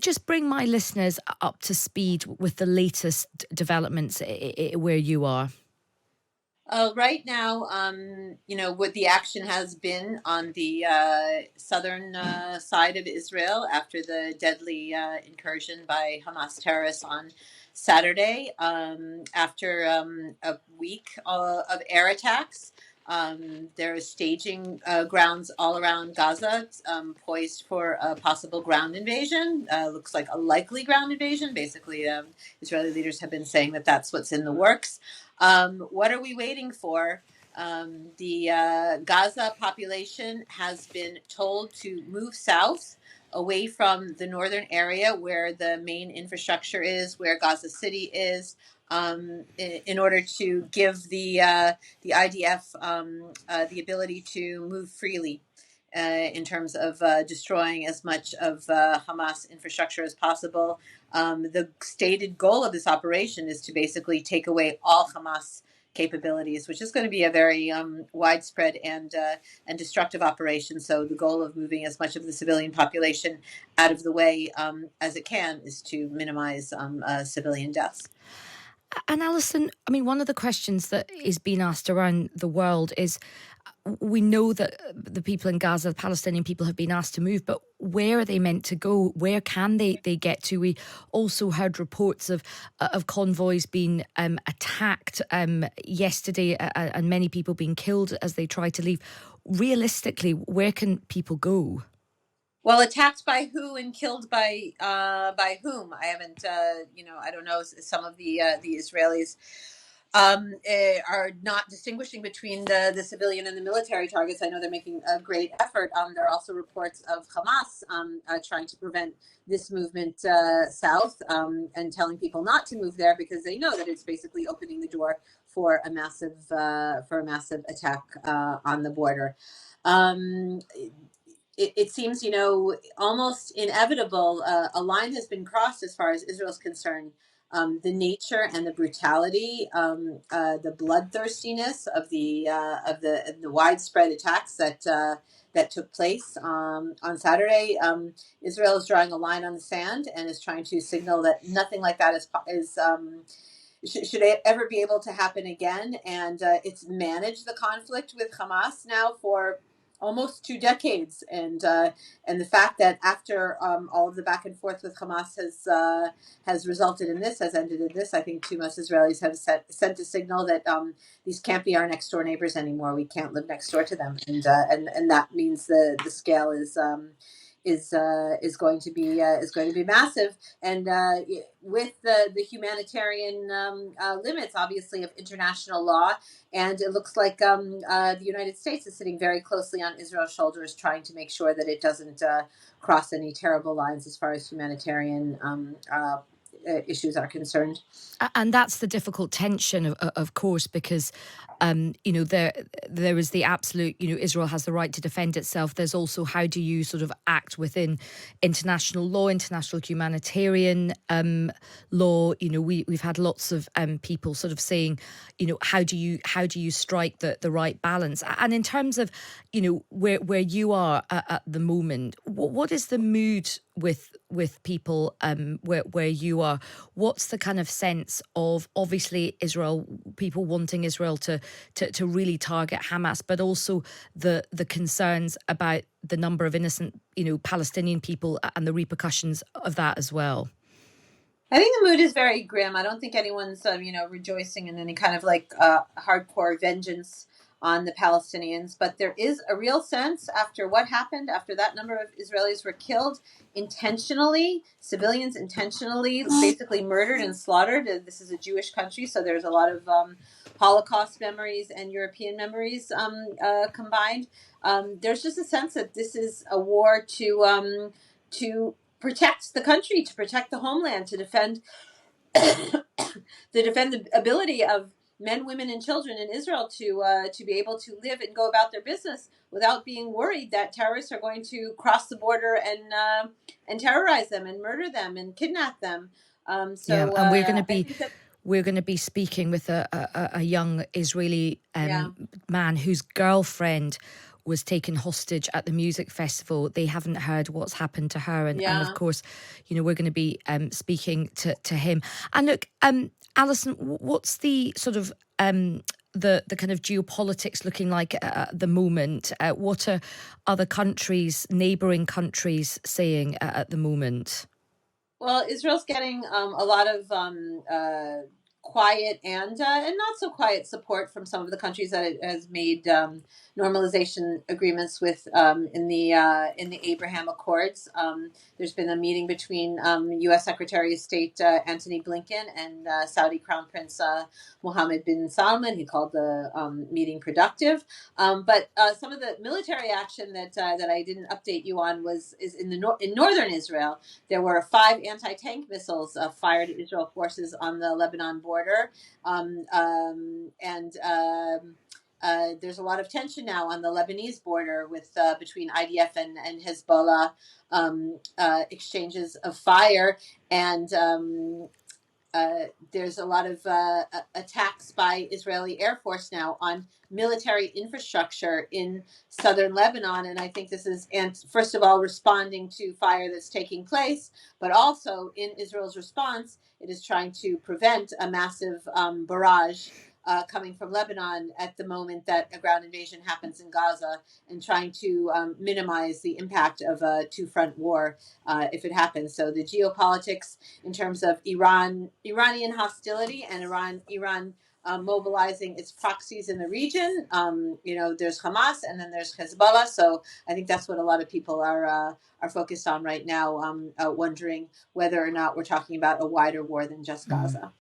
just bring my listeners up to speed with the latest developments where you are? Right now, what the action has been on the southern side of Israel after the deadly incursion by Hamas terrorists on Saturday, after a week of air attacks. There is staging grounds all around Gaza, poised for a possible ground invasion. Looks like a likely ground invasion. Basically, Israeli leaders have been saying that that's what's in the works. What are we waiting for? The Gaza population has been told to move south away from the northern area where the main infrastructure is, where Gaza City is, in order to give the IDF the ability to move freely. In terms of destroying as much of Hamas infrastructure as possible. The stated goal of this operation is to basically take away all Hamas capabilities, which is going to be a very widespread and destructive operation. So the goal of moving as much of the civilian population out of the way as it can is to minimize civilian deaths. And Alison, I mean, one of the questions that is being asked around the world is, we know that the people in Gaza, the Palestinian people, have been asked to move, but where are they meant to go? Where can they get to? We also heard reports of convoys being attacked yesterday, and many people being killed as they try to leave. Realistically, where can people go? Well, attacked by who and killed by whom? I haven't, I don't know. Some of the Israelis are not distinguishing between the civilian and the military targets. I know they're making a great effort. There are also reports of Hamas trying to prevent this movement south and telling people not to move there because they know that it's basically opening the door for a massive attack on the border. It seems, almost inevitable. A line has been crossed as far as Israel's concerned. The nature and the brutality, the bloodthirstiness of the widespread attacks that took place on Saturday. Israel is drawing a line on the sand and is trying to signal that nothing like that should ever be able to happen again. And it's managed the conflict with Hamas now for almost 2 decades, and the fact that after all of the back and forth with Hamas has resulted in this, has ended in this, I think too much Israelis have sent a signal that these can't be our next door neighbors anymore. We can't live next door to them, and that means the scale is going to be massive, and with the humanitarian limits, obviously, of international law, and it looks like the United States is sitting very closely on Israel's shoulders, trying to make sure that it doesn't cross any terrible lines as far as humanitarian issues are concerned. And that's the difficult tension, of course, because there is the absolute, Israel has the right to defend itself. There's also, how do you sort of act within international law, international humanitarian law? We've had lots of people sort of saying, how do you strike the right balance? And in terms of, where you are at the moment, what is the mood with people where you are? What's the kind of sense of, obviously, Israel, people wanting Israel to really target Hamas, but also the concerns about the number of innocent, Palestinian people and the repercussions of that as well? I think the mood is very grim. I don't think anyone's, rejoicing in any kind of hardcore vengeance on the Palestinians. But there is a real sense after what happened, after that number of Israelis were killed intentionally, civilians intentionally, basically murdered and slaughtered. This is a Jewish country, so there's a lot of Holocaust memories and European memories combined. There's just a sense that this is a war to protect the country, to protect the homeland, to defend the ability of men, women, and children in Israel to be able to live and go about their business without being worried that terrorists are going to cross the border and terrorize them and murder them and kidnap them. And we're going to be speaking with a young Israeli man whose girlfriend was taken hostage at the music festival. They haven't heard what's happened to her, and of Yeah. course, we're going to be speaking to him. And look, Alison, what's the sort of the kind of geopolitics looking like at the moment? What are other countries, neighbouring countries, saying at the moment? Well, Israel's getting a lot of quiet and not so quiet support from some of the countries that it has made normalization agreements with in the Abraham Accords. There's been a meeting between U.S. Secretary of State Antony Blinken and Saudi Crown Prince Mohammed bin Salman. He called the meeting productive. But some of the military action that I didn't update you on is in in northern Israel. There were 5 anti-tank missiles fired at Israel forces on the Lebanon border. There's a lot of tension now on the Lebanese border with between IDF and Hezbollah, exchanges of fire. And there's a lot of attacks by Israeli Air Force now on military infrastructure in southern Lebanon. And I think this is, and first of all, responding to fire that's taking place, but also in Israel's response, it is trying to prevent a massive barrage coming from Lebanon at the moment that a ground invasion happens in Gaza, and trying to minimize the impact of a two-front war if it happens. So the geopolitics in terms of Iranian hostility and Iran mobilizing its proxies in the region. There's Hamas and then there's Hezbollah. So I think that's what a lot of people are focused on right now, wondering whether or not we're talking about a wider war than just Gaza.